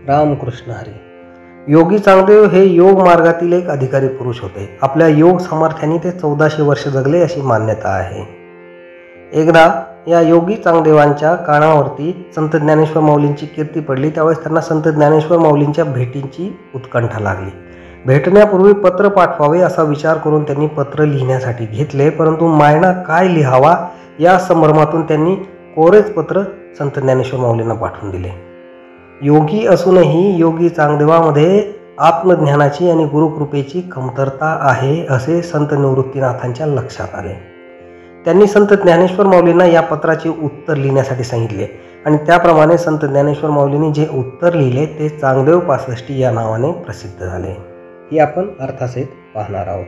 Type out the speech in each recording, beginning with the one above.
रामकृष्ण हरी। योगी चांगदेव हे योग मार्गातील एक अधिकारी पुरुष होते। आपल्या योग सामर्थ्याने ते 1400 वर्ष जगले अशी मान्यता आहे। एकदा या योगी चांगदेवांच्या कानावरती संत ज्ञानेश्वर माऊलींची कीर्ती पडली। त्यावेळेस त्यांना संत ज्ञानेश्वर माऊलींच्या भेटींची उत्कंठा लागली। भेटण्यापूर्वी पत्र पाठवावे असा विचार करून त्यांनी पत्र लिहिण्यासाठी घेतले, परंतु मायना काय लिहावा या संभ्रमातून त्यांनी कोरेच पत्र संत ज्ञानेश्वर माऊलींना पाठवून दिले। योगी असूनही योगी चांगदेवामध्ये आत्मज्ञानाची आणि गुरुकृपेची कमतरता आहे असे संत निवृत्तीनाथांच्या लक्षात आले। त्यांनी संत ज्ञानेश्वर माऊलींना या पत्राचे उत्तर लिहिण्यासाठी सांगितले आणि त्याप्रमाणे संत ज्ञानेश्वर माऊलींनी जे उत्तर लिहिले ते चांगदेव पासष्टी या नावाने प्रसिद्ध झाले। ही आपण अर्थासहित पाहणार आहोत।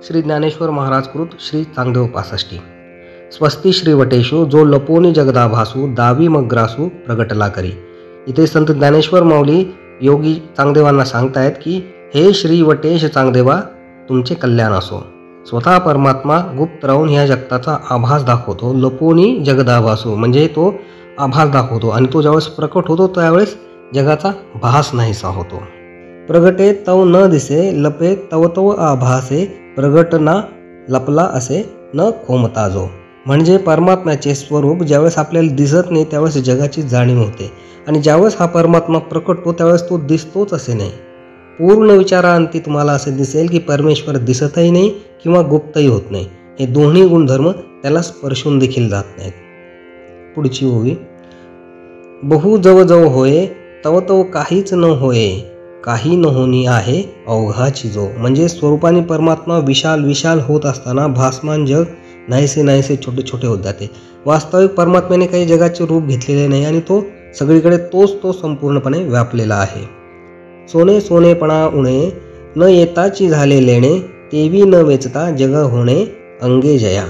श्री ज्ञानेश्वर महाराज कृत श्री चांगदेव पासष्टी। स्वस्ती श्रीवटेशो जो लपोनी जगदाभासू दावी मग्रासू प्रगटला करी। इथे संत ज्ञानेश्वर माऊली योगी चांगदेवांना सांगतायत की हे श्रीवटेश चांगदेवा, तुमचे कल्याण असो। स्वतः परमात्मा गुप्त राहून ह्या जगताचा आभास दाखवतो। लपोनी जगदाभासू म्हणजे तो आभास दाखवतो आणि तो ज्यावेळेस प्रकट होतो त्यावेळेस जगाचा भास नाहीसा होतो। प्रगटे तव न दिसे लपे तव तव आभासे प्रगट ना लपला असे न खोमता जो। म्हणजे परमात्म्याचे स्वरूप ज्यावेळेस आपल्याला दिसत नाही त्यावेळेस जगाची जाणीव होते आणि ज्यावेळेस हा परमात्मा प्रकट होतो त्यावेळेस तो दिसतोच असे नाही। पूर्ण विचारांती तुम्हाला असे दिसेल की परमेश्वर दिसतही नाही किंवा गुप्तही होत नाही। हे दोन्ही गुणधर्म त्याला स्पर्शून देखील जात नाहीत। पुढची ओवी। बहु जव जव होये तव तव काहीच न होये काही न होणी आहे अवघाची जो। म्हणजे स्वरूपाने परमात्मा विशाल विशाल होत असताना भासमान जग नाहीसे नाहीसे छोटे छोटे होत जाते। वास्तविक परमात्म्याने काही जगाचे रूप घेतलेले नाही आणि तो सगळीकडे तो संपूर्णपणे व्यापलेला आहे। सोने सोनेपणा उणे न येताची झाले लेणे तेवी न वेचता जग होणे अंगे जया।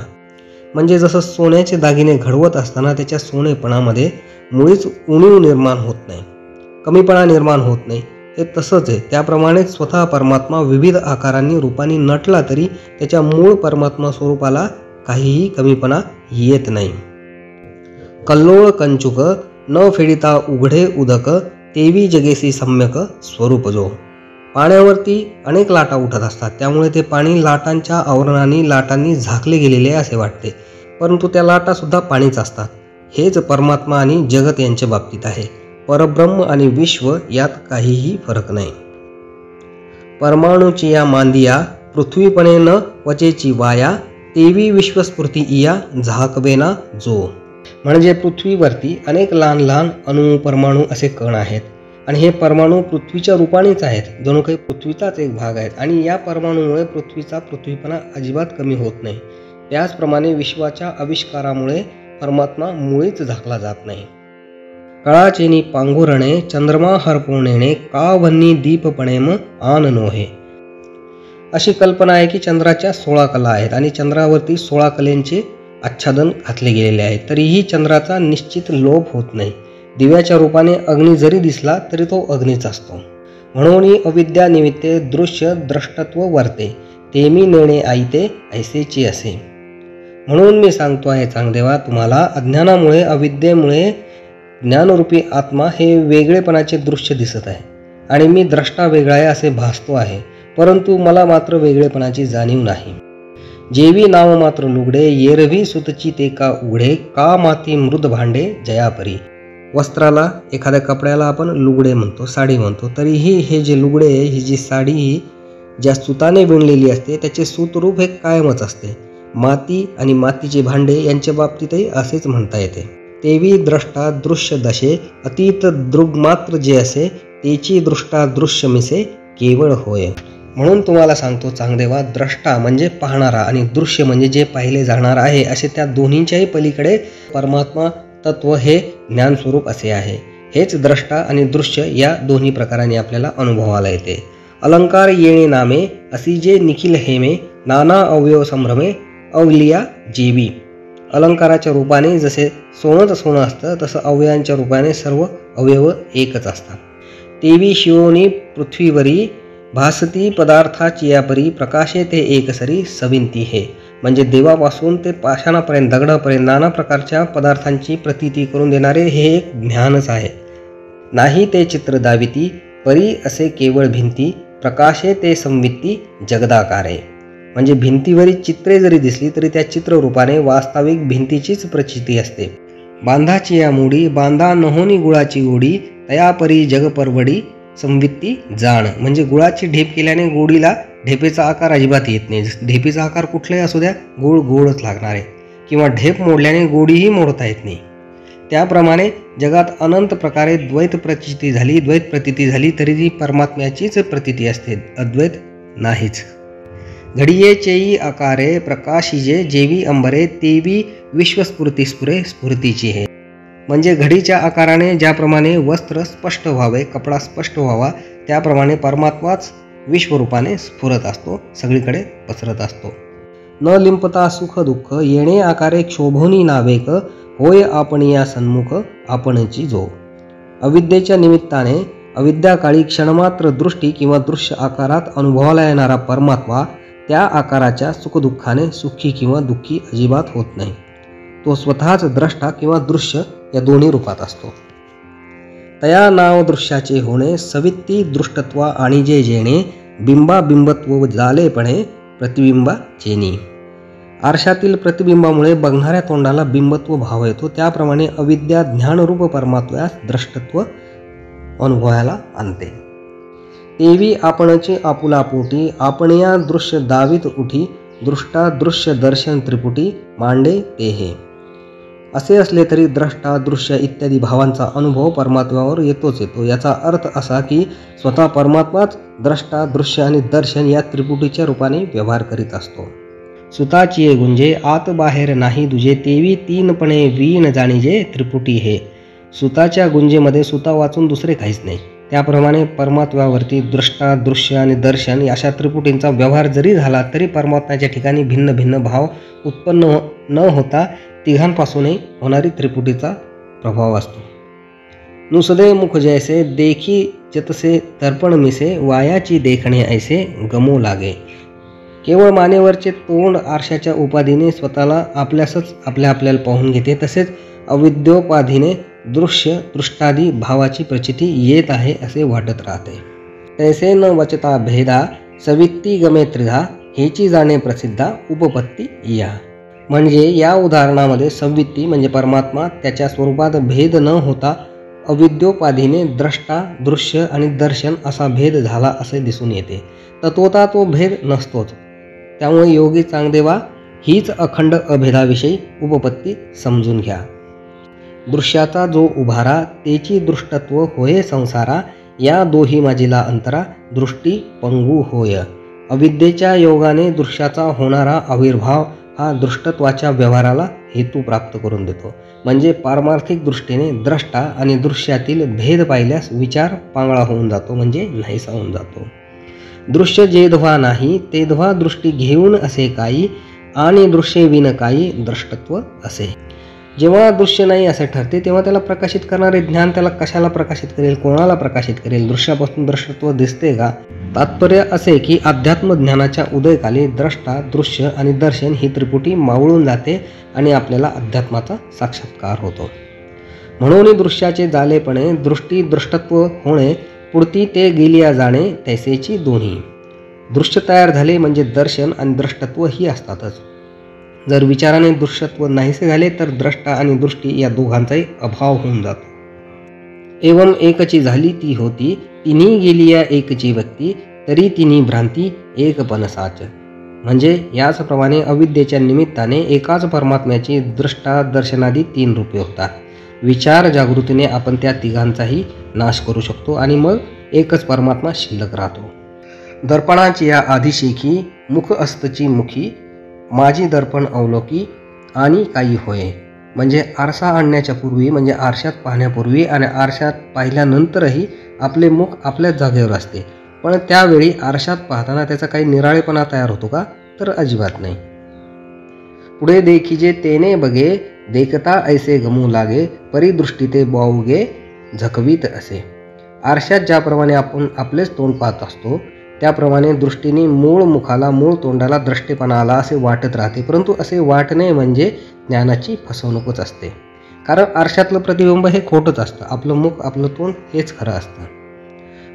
म्हणजे जसं सोन्याचे दागिने घडवत असताना त्याच्या सोनेपणामध्ये मुळीच उणीव निर्माण होत नाही, कमीपणा निर्माण होत नाही, हे तसंच आहे। त्याप्रमाणे स्वतः परमात्मा विविध आकारांनी रूपांनी नटला तरी त्याच्या मूळ परमात्मा स्वरूपाला काहीही कमीपणा येत नाही। कल्लोळ कंचुक न फेडिता उघडे उदक तेवी जगेसी सम्यक स्वरूप जो। पाण्यावरती अनेक लाटा उठत असतात, त्यामुळे ते पाणी लाटांच्या आवरणाने लाटांनी झाकले गेलेले असे वाटते, परंतु त्या लाटा सुद्धा पाणीच असतात। हेच परमात्मा आणि जगत यांच्या बाबतीत आहे। परब्रह्म आणि विश्व यात काहीही फरक नाही। परमाणूची या मांदिया पृथ्वीपणे न वचेची वाया तेवी विश्वस्फूर्ती इया झाकवेना जो। म्हणजे पृथ्वीवरती अनेक लहान लहान अणु परमाणू असे कण आहेत आणि हे परमाणू पृथ्वीच्या रूपानेच आहेत, जणू काही पृथ्वीचाच एक भाग आहेत आणि या परमाणूमुळे पृथ्वीचा पृथ्वीपणा अजिबात कमी होत नाही। त्याचप्रमाणे विश्वाच्या आविष्कारामुळे परमात्मा मुळीच झाकला जात नाही। कळाचेनी पांघुरणे चंद्रमा हरपुणेने का भन्नी दीपपणेम आन नोहे। अशी कल्पना आहे की चंद्राच्या 16 कला आहेत आणि चंद्रावरती 16 कलेंचे आच्छादन घातले गेलेले आहे, तरीही चंद्राचा निश्चित लोप होत नाही। दिव्याच्या रूपाने अग्नी जरी दिसला तरी तो अग्नीच असतो। म्हणून अविद्या निमित्ते दृश्य द्रष्टत्व वर्ते तेमी नेणे आईते ऐसेची असे। म्हणून मी सांगतो आहे चांगदेवा, तुम्हाला अज्ञानामुळे अविद्येमुळे ज्ञानरूपी आत्मा हे वेगळेपणाचे दृश्य दिसत आहे आणि मी द्रष्टा वेगळा आहे असे भासतो आहे, परंतु मला मात्र वेगळेपणाची जाणीव नाही। जेवी नाव मात्र लुगडे येरवी सुतची ते का उघडे का माती मृद भांडे जयापरी। वस्त्राला एखाद्या कपड्याला आपण लुगडे म्हणतो, साडी म्हणतो, तरीही हे जे लुगडे ही जी साडी ज्या सुताने विणलेली असते त्याचे सूतरूप हे कायमच असते। माती आणि मातीचे भांडे यांच्या बाबतीतही असेच म्हणता येते। तेवी द्रष्टा दृश्य दशे अतीत दृग मात्र जे असे तेची दृष्टा दृश्य मिसे केवळ होय। म्हणून तुम्हाला सांगतो चांगदेवा, द्रष्टा म्हणजे पाहणारा आणि दृश्य म्हणजे जे पाहिले जाणार आहे असे त्या दोन्हींच्याही पलीकडे परमात्मा तत्व हे ज्ञानस्वरूप असे आहे। हेच द्रष्टा आणि दृश्य या दोन्ही प्रकाराने आपल्याला अनुभवाला येते। अलंकार येणे नामे असी जे निखिल हेमे नाना अवयव संभ्रमे अवलिया जेवी। अलंकाराच्या रूपाने जसे सोनं असतं तसं अवयवांच्या रूपाने सर्व अवयव एकच असतात। तेवी शिवोनी पृथ्वीवरी भासती पदार्थाची यापरी प्रकाशे ते एकसरी सविंती हे। म्हणजे देवापासून ते पाषाणापर्यंत दगडापर्यंत नाना प्रकारच्या पदार्थांची प्रतीती करून देणारे हे एक ज्ञानच आहे। नाही ते चित्र दाविती परी असे केवळ भिंती प्रकाशे ते संवित्ती जगदाकारे. म्हणजे भिंतीवरील चित्रे जरी दिसली तरी त्या चित्ररूपाने वास्तविक भिंतीचीच प्रचिती असते. बांधाची या मोडी बांधा नहोनी गुळाची गोडी तया परी जग परवडी संवित्ती जाण. म्हणजे गुळाची ढेप केल्याने गोडीला ढेपेचा आकार अजिबात येत नाही. ढेपेचा आकार कुठलाही असू द्या गोड गोडच लागणार आहे. किंवा ढेप मोडल्याने गोडीही मोडता येत नाही. त्याप्रमाणे जगात अनंत प्रकारे द्वैत प्रचिती झाली द्वैत प्रतीती झाली तरी ती परमात्म्याचीच प्रतीती असते, अद्वैत नाहीच. घडिये चेई आकारे प्रकाशिजे जेवी अंबरे तेवी विश्वस्फूर्ती स्फुरे स्फूर्तीची हे. म्हणजे घडीच्या आकाराने ज्याप्रमाणे वस्त्र स्पष्ट व्हावे कपडा स्पष्ट व्हावा त्याप्रमाणे परमात्माच विश्वरूपाने स्फुरत असतो, सगळीकडे पसरत असतो. न लिंपता सुख दुःख येणे आकारे क्षोभोनी नावेक होय आपण या सन्मुख आपणची जो. अविद्येच्या निमित्ताने अविद्याकाळी क्षणमात्र दृष्टी किंवा दृश्य आकारात अनुभवाला येणारा परमात्मा त्या आकाराच्या सुखदुःखाने सुखी किंवा दुःखी अजिबात होत नाही. तो स्वतःच द्रष्टा किंवा दृश्य या दोन्ही रूपात असतो. तया नाव दृश्याचे होणे सवित्ती दृष्टत्व आणि जे जेणे बिंबा बिंबत्व झालेपणे प्रतिबिंबा चेनी. आरशातील प्रतिबिंबामुळे बघणाऱ्या तोंडाला बिंबत्व भाव येतो. त्याप्रमाणे अविद्या ज्ञानरूप परमात्म्यास द्रष्टत्व अनुभवायला आणते. तेवी आपणचे आपुला पोटी आपण या दृश्य दावित उठी दृष्टा दृश्य दर्शन त्रिपुटी मांडे ते हे. असे असले तरी द्रष्टा दृश्य इत्यादी भावांचा अनुभव परमात्म्यावर येतोच येतो. याचा अर्थ असा की स्वतः परमात्माच द्रष्टा दृश्य आणि दर्शन या त्रिपुटीच्या रूपाने व्यवहार करीत असतो. सुताची गुंजे आत बाहेर नाही दुजे तेवी तीनपणे वीण जाणीजे त्रिपुटी हे. सुताच्या गुंजेमध्ये सुता वाचून दुसरे काहीच नाही. त्याप्रमाणे परमात्म्यावरती दृष्टा दृश्य आणि दर्शन अशा त्रिपुटींचा व्यवहार जरी झाला तरी परमात्म्याच्या ठिकाणी भिन्न भिन्न भाव उत्पन्न न होता तिघांपासूनही होणारी त्रिपुटीचा प्रभाव असतो. नुसदे मुख जैसे देखी जतसे दर्पण मिसे वायाची देखणे ऐसे गमो लागे. केवळ मानेवरचे तोंड आरशाच्या उपाधीने स्वतःला आपल्यासच आपल्याला पाहून घेते. तसेच अविद्योपाधीने दृश्य दृष्टादी भावाची प्रचिती येत आहे असे वाटत राहते. तैसे न वचता भेदा सवित्ती गमे त्रिधा हेची जाणे प्रसिद्धा उपपत्ती या. म्हणजे या उदाहरणामध्ये सवित्ती म्हणजे परमात्मा त्याच्या स्वरूपात भेद न होता अविद्योपाधीने द्रष्टा दृश्य आणि दर्शन असा भेद झाला असे दिसून येते. तत्वता तो भेद नसतोच. त्यामुळे योगी चांगदेवा हीच अखंड अभेदाविषयी उपपत्ती समजून घ्या. दृश्याचा जो उभारा तेची दृष्टत्व होय संसारा या दोही माजीला अंतरा दृष्टी पंगू होय. अविद्येच्या योगाने दृश्याचा होणारा आविर्भाव हा दृष्टत्वाच्या व्यवहाराला हेतू प्राप्त करून देतो. म्हणजे पारमार्थिक दृष्टीने द्रष्टा आणि दृश्यातील भेद पाहिल्यास विचार पांगळा होऊन जातो, म्हणजे नाहीसा होऊन जातो. दृश्य जेधवा नाही तेधवा दृष्टी घेऊन असे काही आणि दृश्य विन काही द्रष्टत्व असे. जेव्हा दृश्य नाही असे ठरते तेव्हा त्याला प्रकाशित करणारे ज्ञान त्याला कशाला प्रकाशित करेल, कोणाला प्रकाशित करेल? दृश्यापासून द्रष्टत्व दिसते का? तात्पर्य असे की अध्यात्म ज्ञानाच्या उदयकाली द्रष्टा दृश्य आणि दर्शन ही त्रिपुटी मावळून जाते आणि आपल्याला अध्यात्माचा साक्षात्कार होतो. म्हणून दृश्याचे जालेपणे दृष्टी दृष्टत्व होणे पुढती ते गेलिया जाणे तैसेची दोन्ही. दृश्य तयार झाले म्हणजे दर्शन आणि द्रष्टत्व ही असतातच. जर विचाराने दृश्यत्व नाहीसे झाले तर द्रष्टा आणि दृष्टी या दोघांचाही अभाव होऊन जातो. एवं एकची झाली ती होती तिन्ही गेलिया एकची व्यक्ती तरी तिन्ही भ्रांती एकपणसाच. म्हणजे याचप्रमाणे अविद्येच्या निमित्ताने एकाच परमात्म्याची दृष्टा दर्शनादी तीन रूपे होतात. विचार जागृतीने आपण त्या तिघांचाही नाश करू शकतो आणि मग एकच परमात्मा शिल्लक राहतो. दर्पणाची या आधिशेखी मुख अस्तची मुखी माझी दर्पण अवलोकी आणि काही होय. म्हणजे आरसा आणण्याच्या पूर्वी म्हणजे आरशात पाहण्यापूर्वी आणि आरशात पाहिल्यानंतरही आपले मुख आपल्याच जागेवर असते. पण त्यावेळी आरशात पाहताना त्याचा काही निराळेपणा तयार होतो का? तर अजिबात नाही. पुढे देखीजे तेने बघे देखता ऐसे गमू लागे परिदृष्टी ते बावगे झकवीत असे. आरशात ज्याप्रमाणे आपण आपलेच तोंड पाहत असतो त्याप्रमाणे दृष्टीने मूळ मुखाला मूळ तोंडाला द्रष्टेपणा आला असे वाटत राहते. परंतु असे वाटणे म्हणजे ज्ञानाची फसवणूकच असते. कारण आरशातलं प्रतिबिंब हे खोटंच असतं, आपलं मुख आपलं तोंड हेच खरं असतं.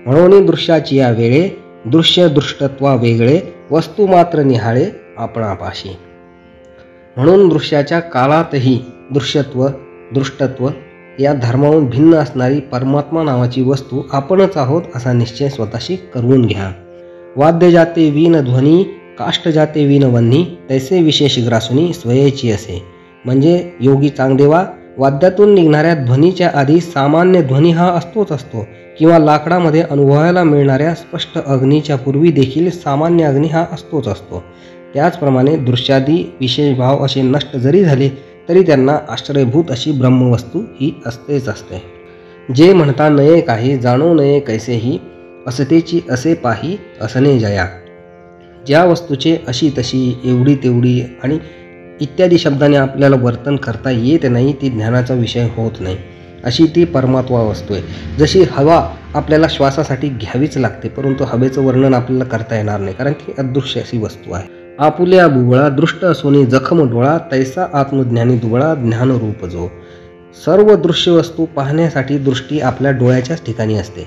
म्हणून दृश्याची या वेळे दृश्य दृष्टत्वा वेगळे वस्तू मात्र निहाळे आपणापाशी. म्हणून दृश्याच्या काळातही दृश्यत्व दृष्टत्व या धर्माहून भिन्न असणारी परमात्मा नावाची वस्तू आपणच आहोत असा निश्चय स्वतःशी करून घ्या. वाद्य जाते वीण ध्वनी काष्ट जाते वीण वन्ही तैसे विशेष ग्रासुनी स्वयेची असे. म्हणजे योगी चांगदेवा वाद्यातून निघणाऱ्या ध्वनीच्या आधी सामान्य ध्वनी हा असतोच असतो, किंवा लाकडामध्ये अनुभवायला मिळणाऱ्या स्पष्ट अग्नीच्या पूर्वी देखील सामान्य अग्नी हा असतोच असतो. त्याचप्रमाणे दृश्यादी विशेष भाव असे नष्ट जरी झाले तरी त्यांना आश्रयभूत अशी ब्रह्मवस्तू ही असतेच असते. जे म्हणता नये काही जाणो नये कैसेही असतेची असे पाही असणे जया. ज्या वस्तूचे अशी तशी एवढी तेवढी आणि इत्यादी शब्दाने आपल्याला वर्तन करता येत नाही ती ज्ञानाचा विषय होत नाही, अशी ती परमात्मा वस्तू आहे. जशी हवा आपल्याला श्वासासाठी घ्यावीच लागते, परंतु हवेचं वर्णन आपल्याला करता येणार नाही, कारण ती अदृश्य अशी वस्तू आहे. आपुल्या बुबळा दृष्ट असोनी जखम डोळा तैसा आत्मज्ञानी दुबळा ज्ञानरूप जो. सर्व दृश्य वस्तू पाहण्यासाठी दृष्टी आपल्या डोळ्याच्याच ठिकाणी असते,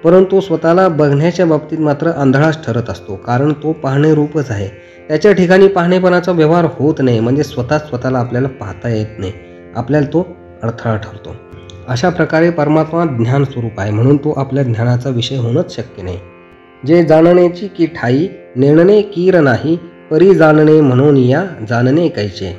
परंतु स्वतःला बघण्याच्या बाबतीत मात्र आंधळाच ठरत असतो, कारण तो पाहणे रूपच आहे. त्याच्या ठिकाणी पाहणेपणाचा व्यवहार होत नाही, म्हणजे स्वतःला आपल्याला पाहता येत नाही, आपल्याला तो अडथळा ठरतो. अशा प्रकारे परमात्मा ज्ञान स्वरूप आहे, म्हणून तो आपल्या ज्ञानाचा विषय होणंच शक्य नाही. जे जाणण्याची की ठाई नेणणे कीर नाही परी जाणणे म्हणून या जाणणे कैचे.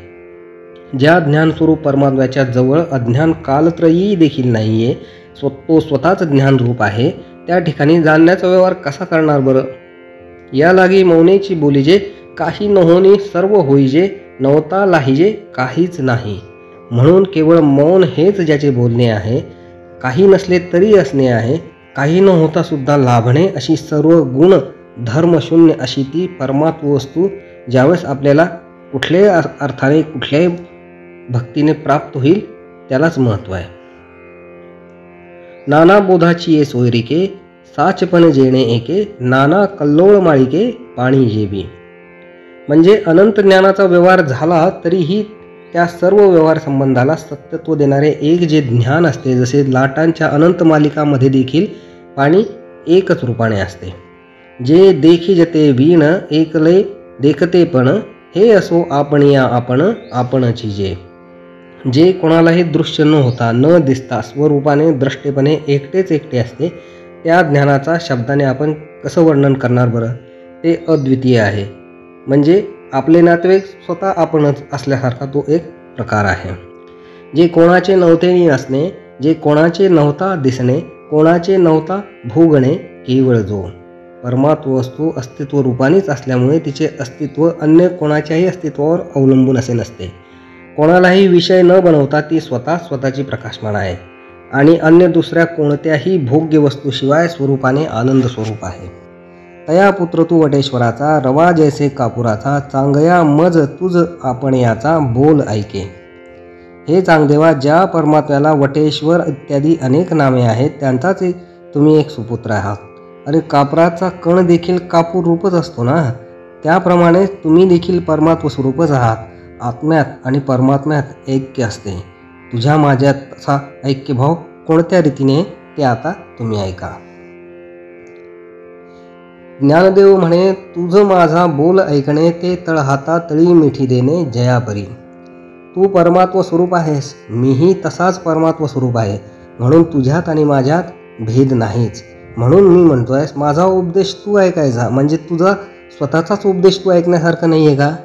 ज्या ज्ञानस्वरूप परमात्म्याच्या जवळ अज्ञान कालत्रयी देखील नाहीये, तो स्वतःच ज्ञानरूप आहे, त्या ठिकाणी जाणण्याचा व्यवहार कसा करणार बरं. या लागी मौनेची बोलीजे काही नहोनी सर्व होईजे नवता लाहिजे काहीच नाही. म्हणून केवळ मौन हेच ज्याचे बोलणे आहे, काही नसले तरी असणे आहे, काही न होता सुद्धा लाभणे अशी सर्व गुण धर्मशून्य अशी ती परमात्म वस्तू ज्यावेळेस आपल्याला कुठल्याही अर्थाने कुठल्याही भक्तीने प्राप्त होईल त्यालाच महत्त्व आहे. नाना बोधाची ये सोयरिके साचपण जेणे एके नाना कल्लोळ माळिके पाणी जेबी. म्हणजे अनंत ज्ञानाचा व्यवहार झाला तरीही त्या सर्व व्यवहार संबंधाला सत्यत्व देणारे एक जे ज्ञान असते, जसे लाटांच्या अनंत मालिकामध्ये देखील पाणी एकच रूपाने असते. जे देखी जते वीण एकले देखते पण हे असो आपण या आपण आपणची जे. जे कोणालाही दृश्य न होता न दिसता स्वरूपाने द्रष्टेपणे एकटेच एकटे असते, त्या ज्ञानाचा शब्दाने आपण कसं वर्णन करणार बरं. ते अद्वितीय आहे, म्हणजे आपले नातेवाईक स्वतः आपणच असल्यासारखा तो एक प्रकार आहे. जे कोणाचे नव्हते नसणे, जे कोणाचे नव्हता दिसणे, कोणाचे नव्हता भोगणे केवळ जो. परमात्म वस्तू अस्तित्व रूपानेच असल्यामुळे तिचे अस्तित्व अन्य कोणाच्याही अस्तित्वावर अवलंबून असे नसते. कोणालाही विषय न बनवता ती स्वतःची प्रकाशमान आहे आणि अन्य दुसऱ्या कोणत्याही भोग्य वस्तूशिवाय स्वरूपाने आनंद स्वरूप आहे. तया पुत्र तू वटेश्वराचा रवा जैसे कापुराचा चांगया मज तुझ आपण याचा बोल ऐके. हे चांगदेवा, ज्या परमात्म्याला वटेश्वर इत्यादी अनेक नामे आहेत त्यांचाच तुम्ही एक सुपुत्र आहात. अरे कापराचा कण देखील कापूर रूपच असतो ना, त्याप्रमाणे तुम्ही देखील परमात्म स्वरूपच आहात. आत्म्यात आणि परमात्म्यात ऐक्य असते. तुझ्या माझ्यात असा ऐक्यभाव कोणत्या रीतीने ते आता तुम्ही ऐका. ज्ञानदेव म्हणे तुझ माझा बोल ऐकणे ते तळहाता तळी मिठी देणे जयापरी. तू परमात्म स्वरूप आहेस, मीही तसाच परमात्म स्वरूप आहे, म्हणून तुझ्यात आणि माझ्यात भेद नाहीच. म्हणून मी म्हणतोय माझा उपदेश तू ऐकायचा, म्हणजे तुझा स्वतःचाच उपदेश तू ऐकण्यासारखा नाही आहे का.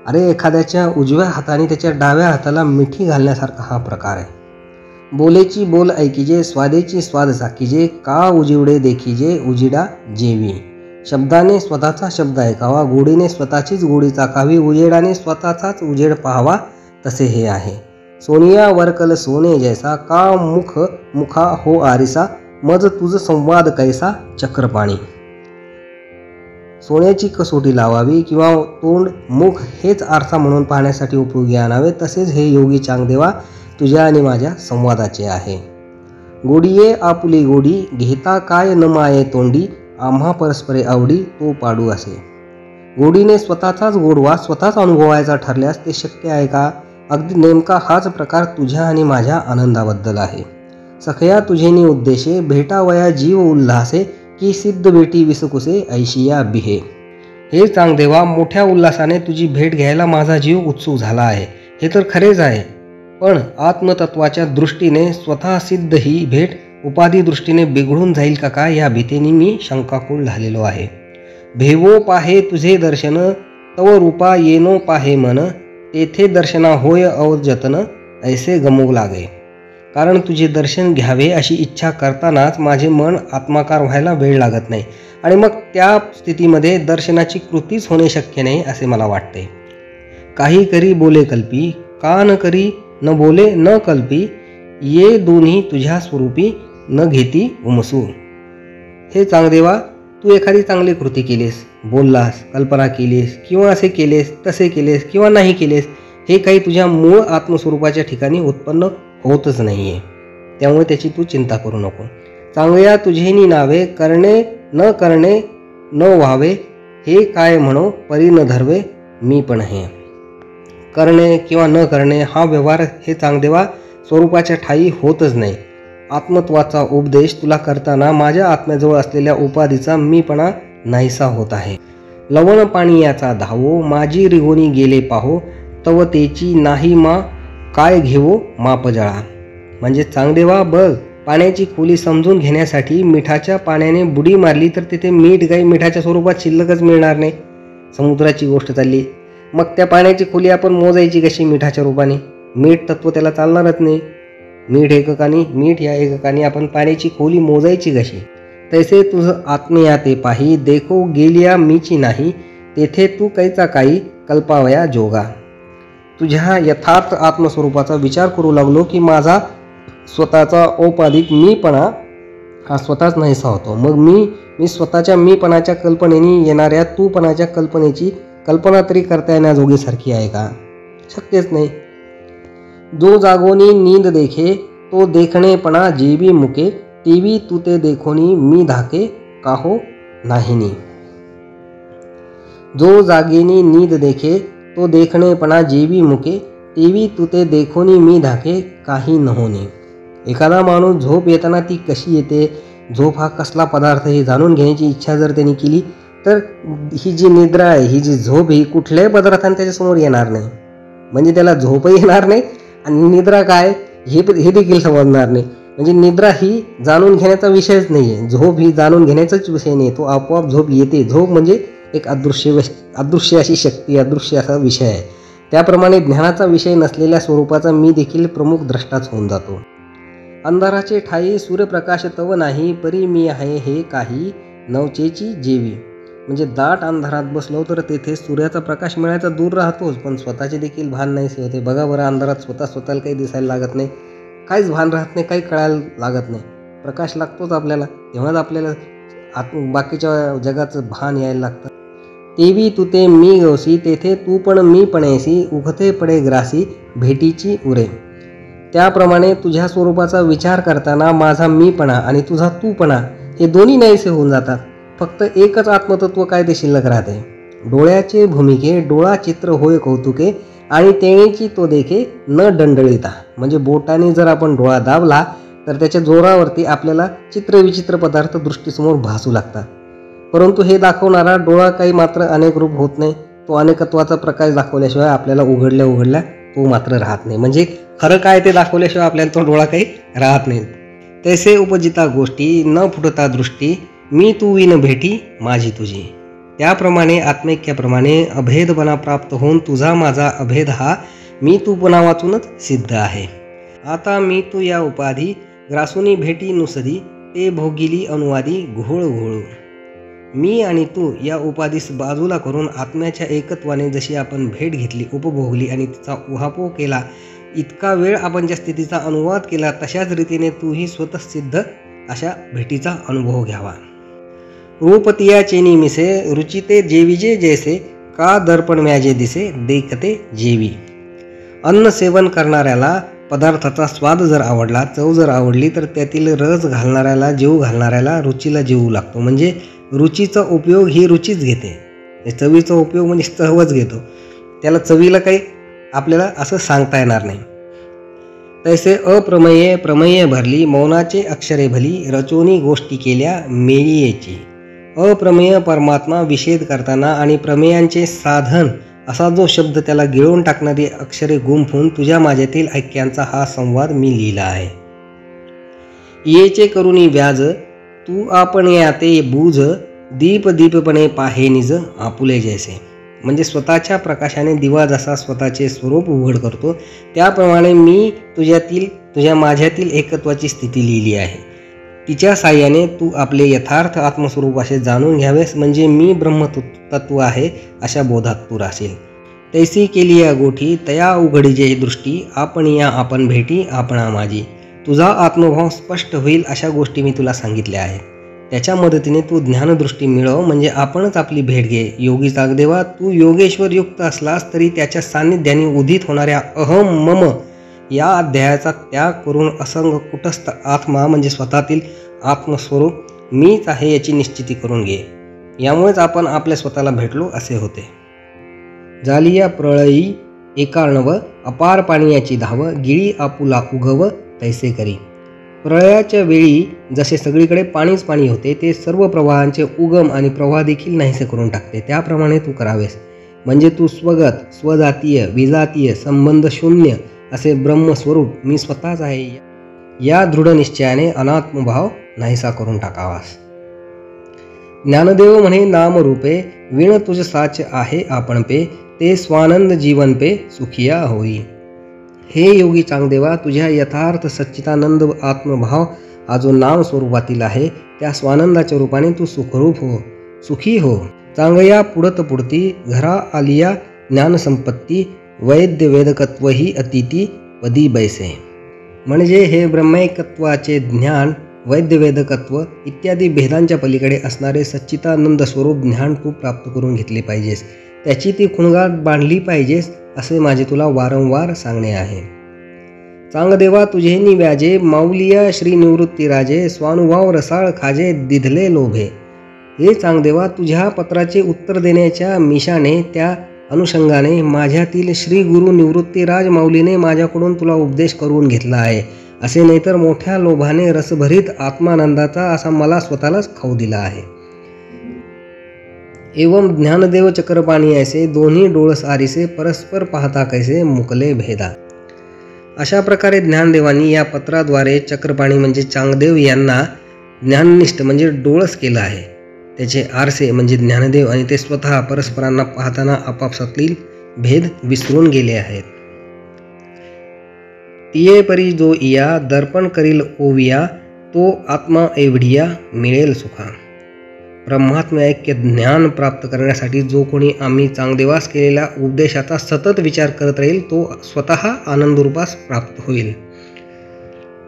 अरे एखाद्याच्या उजव्या हाताने त्याच्या डाव्या हाताला मिठी घालण्यासारखा हा प्रकार आहे. बोलेची बोल ऐकीजे स्वादेची स्वाद चाकीजे का उजिवडे देखीजे उजिडा जेवी. शब्दाने स्वतःचा शब्द ऐकावा, गोडीने स्वतःचीच गोडी चाकावी, उजेडाने स्वतःचाच उजेड पाहावा, तसे हे आहे. सोनिया वरकल सोने जैसा का मुख मुखा हो आरिसा मज तुझ संवाद कैसा चक्रपाणी. सोन्याची कसोटी लावावी किंवा तोंड मुख हेच आरसा म्हणून पाहण्यासाठी उपयोगी आणावे, तसेच हे योगी चांगदेवा तुझ्या आणि माझ्या संवादाचे आहे. गोडीये आपुली गोडी घेता काय न माये तोंडी आम्हा परस्परे आवडी तो पाडू असे. गोडीने स्वतःचाच गोडवा स्वतःच अनुभवायचा ठरल्यास ते शक्य आहे का. अगदी नेमका हाच प्रकार तुझ्या आणि माझ्या आनंदाबद्दल आहे. सखया तुझेनी उद्देशे भेटावया जीव उल्हासे की सिद्ध भेटी विसकुसे ऐशिया बिहे. हे चांगदेवा, मोठ्या उल्हासाने तुझी भेट घ्यायला माझा जीव उत्सुक झाला आहे. हे तर खरेच आहे, पण आत्मतत्वाच्या दृष्टीने स्वतः सिद्ध ही भेट उपाधी दृष्टीने बिघडून जाईल का काय या भीतीने मी शंकाकुल झालेलो आहे. भेवो पाहे तुझे दर्शन तव रूपा येनो पाहे मन तेथे दर्शना होय अवजतन ऐसे गमू लागे. कारण तुझे दर्शन घ्यावे अशी इच्छा करतानाच माझे मन आत्माकार व्हायला वेळ लागत नाही आणि मग त्या स्थितीमध्ये दर्शनाची कृतीच होणे शक्य नाही असे मला वाटते. काही करी बोले कल्पी का न करी न बोले न कल्पी ये दोन्ही तुझ्या स्वरूपी न घेती उमसू. हे चांगदेवा, तू एखादी चांगली कृती केलीस, बोललास, कल्पना केलीस किंवा असे केलेस तसे केलेस किंवा नाही केलेस, हे काही तुझ्या मूळ आत्मस्वरूपाच्या ठिकाणी उत्पन्न होतच नाही आहे. त्यामुळे त्याची तू चिंता करू नको. चांगल्या तुझेनी नावे करणे न व्हावे हे काय म्हणो परी न धरवे मी पण हे. करणे किंवा न करणे हा व्यवहार हे चांगदेवा स्वरूपाच्या ठायी होतच नाही. आत्मत्वाचा उपदेश तुला करताना माझ्या आत्म्याजवळ असलेल्या उपाधीचा मीपणा नाहीसा होत आहे. लवण पाणी याचा धावो माझी रिगोनी गेले पाहो तव तेची नाही मा काय घेवो मापजळा. म्हणजे चांगदेवा बघ, पाण्याची खोली समजून घेण्यासाठी मिठाच्या पाण्याने बुडी मारली तर तिथे मीठ काही मिठाच्या स्वरूपात शिल्लकच मिळणार नाही. समुद्राची गोष्ट चालली, मग त्या पाण्याची खोली आपण मोजायची कशी मिठाच्या रूपाने? मीठ तत्व त्याला चालणारच नाही. मीठ या एककाने आपण पाण्याची खोली मोजायची कशी? तैसे तुझं आत्मीया ते पाही देखो गेलिया मीची नाही तेथे तू कैचा काही कल्पावया जोगा. तुझ्या यथार्थ आत्मस्वरूपाचा विचार करू लागलो की माझा स्वतःचा औपाधिक मीपणा हा स्वतःच नाहीसा होतो. मग मी स्वतःच्या मीपणाच्या कल्पनेने येणाऱ्या तूपणाच्या कल्पनेची कल्पना तरी करता येण्याजोगीसारखी आहे का? शक्यच नाही. जो जागोनी नींद देखे तो देखणेपणा जेवी मुके टीवी तू ते देखोनी मी धाके काहो नाहीनी. जो जागेनी नींद देखे तो देखणेपणा जेवी मुके टीवी तू ते देखोनी मी धाके काही नहोनी. एखादा माणूस झोप येताना ती कशी येते, झोप हा कसला पदार्थ हे जाणून घेण्याची इच्छा जर त्यांनी केली तर ही जी निद्रा आहे, ही जी झोप ही कुठल्याही पदार्थाने त्याच्यासमोर येणार नाही. म्हणजे त्याला झोपही येणार नाही आणि निद्रा काय हे देखील समजणार नाही. म्हणजे निद्रा ही जाणून घेण्याचा विषयच नाही आहे. झोप ही जाणून घेण्याचाच विषय नाही. तो आपोआप झोप येते. झोप म्हणजे एक अदृश्य अशी शक्ती, अदृश्य असा विषय आहे. त्याप्रमाणे ज्ञानाचा विषय नसलेल्या स्वरूपाचा मी देखील प्रमुख द्रष्टाच होऊन जातो. अंधाराचे ठाई सूर्यप्रकाश तव नाही परी मी आहे हे काही नवचेची जेवी. म्हणजे दाट अंधारात बसलो तर तेथे सूर्याचा प्रकाश मिळायचा दूर राहतोच, पण स्वतःचे देखील भान नाहीसे होते. बघा बरं, अंधारात स्वतःला काही दिसायला लागत नाही, काहीच भान राहत नाही, काही कळायला लागत नाही. प्रकाश लागतोच आपल्याला, तेव्हाच आपल्याला बाकीच्या जगाचं भान यायला लागतं. तेवी तू ते मी गवसी तेथे तू पण मी पणेसी उखते पडे ग्रासी भेटीची उरे. त्याप्रमाणे तुझ्या स्वरूपाचा विचार करताना माझा मीपणा आणि तुझा तूपणा हे दोन्ही नाहीसे होऊन जातात. फक्त एकच आत्मतत्व काय ते शिल्लक राहते. डोळ्याचे भूमिके डोळा चित्र होय कौतुके आणि तेणेची तो देखे न दंडळिता. म्हणजे बोटाने जर आपण डोळा दाबला तर त्याच्या जोरावरती आपल्याला चित्रविचित्र पदार्थ दृष्टीसमोर भासू लागतात. परंतु हे दाखवणारा डोळा काही मात्र अनेक रूप होत नाही. तो अनेकत्वाचा प्रकाश दाखवल्याशिवाय आपल्याला उघडल्या तो मात्र राहत नाही. म्हणजे खरं काय ते दाखवल्याशिवाय आपल्याला तो डोळा काही राहत नाही. तैसे उपजिता गोष्टी न फुटता दृष्टी मी तू विन भेटी माझी तुझी. त्याप्रमाणे आत्मैक्याप्रमाणे अभेदपणा प्राप्त होऊन तुझा माझा अभेद हा मी तूपणा वाचूनच सिद्ध आहे. आता मी तू या उपाधी ग्रासुनी भेटी नुसदी ते भोगिली अनुवादी घोळ घोळू. मी आणि तू या उपाधीस बाजूला करून आत्म्याच्या एकत्वाने जशी आपण भेट घेतली, उपभोगली आणि तिचा उहापोह केला, इतका वेळ आपण ज्या स्थितीचा अनुवाद केला, तशाच रीतीने तूही स्वतःसिद्ध अशा भेटीचा अनुभव घ्यावा. रूपतिया चेनी मिसे रुचिते जेविजे जैसे का दर्पण म्याजे दिसे देखते जेवी. अन्न सेवन करणाऱ्याला पदार्थाचा स्वाद जर आवडला, चव जर आवडली तर त्यातील रस घालणाऱ्याला, जीव घालणाऱ्याला रुचीला जीव लागतो. म्हणजे रुचीचा उपयोग ही रुचीच घेते. चवीचा उपयोग म्हणजे चवच घेतो. त्याला चवीला काही आपल्याला असं सांगता येणार नाही. तैसे अप्रमेय प्रमेय भरली, मौनाचे अक्षरे भली, रचोनी गोष्टी केल्या मेळीयेची. अप्रमेय परमात्मा विषेद करताना आणि प्रमेयांचे साधन असा जो शब्द त्याला गिळून टाकणारी अक्षरे गुंफून तुझ्या माझ्यातील ऐक्यांचा हा संवाद मी लिहिला आहे. येचे करुणी व्याज तू आपण याते बूझ, दीप दीपपणे पाहे निज आपुले जैसे. म्हणजे स्वतःच्या प्रकाशाने दिवा जसा स्वतःचे स्वरूप उघड करतो त्याप्रमाणे मी तुझ्या माझ्यातील एकत्वाची स्थिती लिहिली आहे. तिच्या साह्याने तू आपले यथार्थ आत्मस्वरूप असे जाणून घ्यावेस, म्हणजे मी ब्रह्मतत्व आहे अशा बोधात तू राहशील. तैसी केली या गोठी तया उघडीजे दृष्टी, आपण या आपण भेटी आपणा माझी. तुझा आत्मभाव स्पष्ट होईल अशा गोष्टी मी तुला सांगितल्या आहेत. त्याच्या मदतीने तू ज्ञानदृष्टी मिळव, म्हणजे आपणच आपली भेट घे. योगी चांगदेवा, तू योगेश्वर युक्त असलास तरी त्याच्या सान्निध्याने उदित होणाऱ्या अहम मम या अध्यायाचा त्याग करून असंग कुटस्थ आत्मा म्हणजे स्वतःतील आत्मस्वरूप मीच आहे याची निश्चिती करून घे. यामुळेच आपण आपल्या स्वतःला भेटलो असे होते. झाली या प्रळयी एकार्णव, अपार पाणीयाची धाव, गिळी आपुला उगव तैसे करी. प्रळयाच्या वेळी जसे सगळीकडे पाणीच पाणी होते, ते सर्व प्रवाहांचे उगम आणि प्रवाह देखील नाहीसे करून टाकते. त्याप्रमाणे तू करावेस, म्हणजे तू स्वगत, स्वजातीय, विजातीय, संबंध शून्य असे ब्रह्मस्वरूप मी स्वतःच आहे या दृढ निश्चयाने अनात्मभाव नाहीसा करून टाकावास. ज्ञानदेव म्हणे नामरूपे, विण तुझ साच आहे आपण पे, ते स्वानंद जीवन पे सुखिया होई. हे योगी चांगदेवा, तुझ्या यथार्थ सच्चिदानंद आत्मभाव हा जो नाम स्वरूपातील आहे त्या स्वानंदाच्या रूपाने तू सुखरूप हो, सुखी हो. चांगया पुढत पुढती घरा आलिया ज्ञानसंपत्ती, वैद्य वेदकत्व ही अतिथी पदी बैसे. म्हणजे हे ब्रह्मैकत्वाचे ज्ञान, वैद्यवेदकत्व इत्यादी भेदांच्या पलीकडे असणारे सच्चिदानंद स्वरूप ज्ञान तू प्राप्त करून घेतले पाहिजेस. त्याची ती खुणगाठ बांधली पाहिजेस असे माझे तुला वारंवार सांगणे आहे. चांगदेवा, तुझे व्याजे माऊलिया श्री निवृत्ती राजे, स्वानुभाव रसाळ खाजे दिधले लोभे. हे चांगदेवा, तुझ्या पत्राचे उत्तर देण्याच्या मिशाने त्या अनुषंगाने माझ्यातील श्री गुरु निवृत्तीराज माऊलीने माझ्याकडून तुला उपदेश करून घेतला आहे. असे नाहीतर मोठ्या लोभाने रसभरीत आत्मानंदाचा असा मला स्वतःलाच खाऊ दिला आहे. एवं ज्ञानदेव चक्रपाणी ऐसे, दोन्ही डोळस आरिसे, परस्पर पाहता कैसे मुकले भेदा. अशा प्रकारे ज्ञानदेवांनी या पत्राद्वारे चक्रपाणी म्हणजे चांगदेव यांना ज्ञाननिष्ठ म्हणजे डोळस केलं आहे. त्याचे आरसे म्हणजे ज्ञानदेव आणि ते स्वतः परस्परांना पाहताना आपापसातील भेद विसरून गेले आहेत. तिये परी जो इया, दर्पण करील ओविया, तो आत्मा एवढिया मिळेल सुखा. ब्रह्मात्म्य ऐक्य ज्ञान प्राप्त करण्यासाठी जो कोणी आम्ही चांगदेवास केलेल्या उपदेशाचा सतत विचार करत राहील तो स्वतः आनंदरूपास प्राप्त होईल.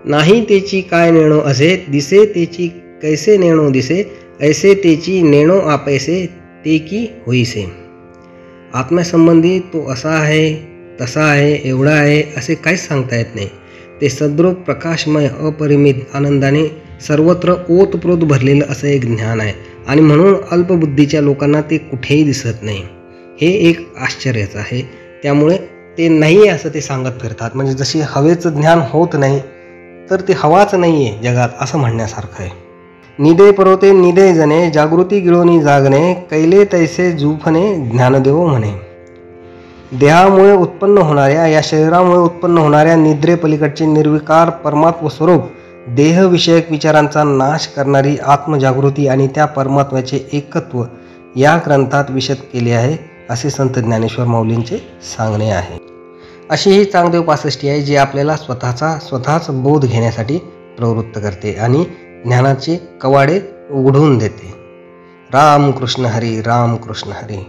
नाही तेची काय नेणो असे, दिसे तेची कैसे नेणो दिसे, ऐसे तेची नेणो आपैसे ते की होईसे. आत्म्यासंबंधी तो असा आहे, तसा आहे, एवढा आहे असे काहीच सांगता येत नाही. ते सद्रूप प्रकाशमय अपरिमित आनंदाने सर्वत्र ओतप्रोत भरलेलं असं एक ज्ञान आहे आणि म्हणून अल्पबुद्धीच्या लोकांना ते कुठेही दिसत नाही. हे एक आश्चर्यच आहे. त्यामुळे ते नाही असं ते सांगत फिरतात. म्हणजे जशी हवेचं ज्ञान होत नाही तर ते हवाच नाही आहे जगात असं म्हणण्यासारखं आहे. निदे परोते निदे जने, जागृती गिळोनी जागणे, कैले तैसे जुफने ज्ञानदेव म्हणे. देहामुळे उत्पन्न होणाऱ्या या शरीरामुळे उत्पन्न होणाऱ्या निद्रेपलीकडचे निर्विकार परमात्म स्वरूप देहविषयक विचारांचा नाश करणारी आत्मजागृती आणि त्या परमात्म्याचे एकत्व या ग्रंथात विशद केले आहे असे संत ज्ञानेश्वर माऊलींचे सांगणे आहे. अशी ही चांगदेव पासष्टी आहे जी आपल्याला स्वतःच बोध घेण्यासाठी प्रवृत्त करते आणि ज्ञानाचे कवाडे उघडून देते. राम कृष्ण हरी, राम कृष्ण हरी.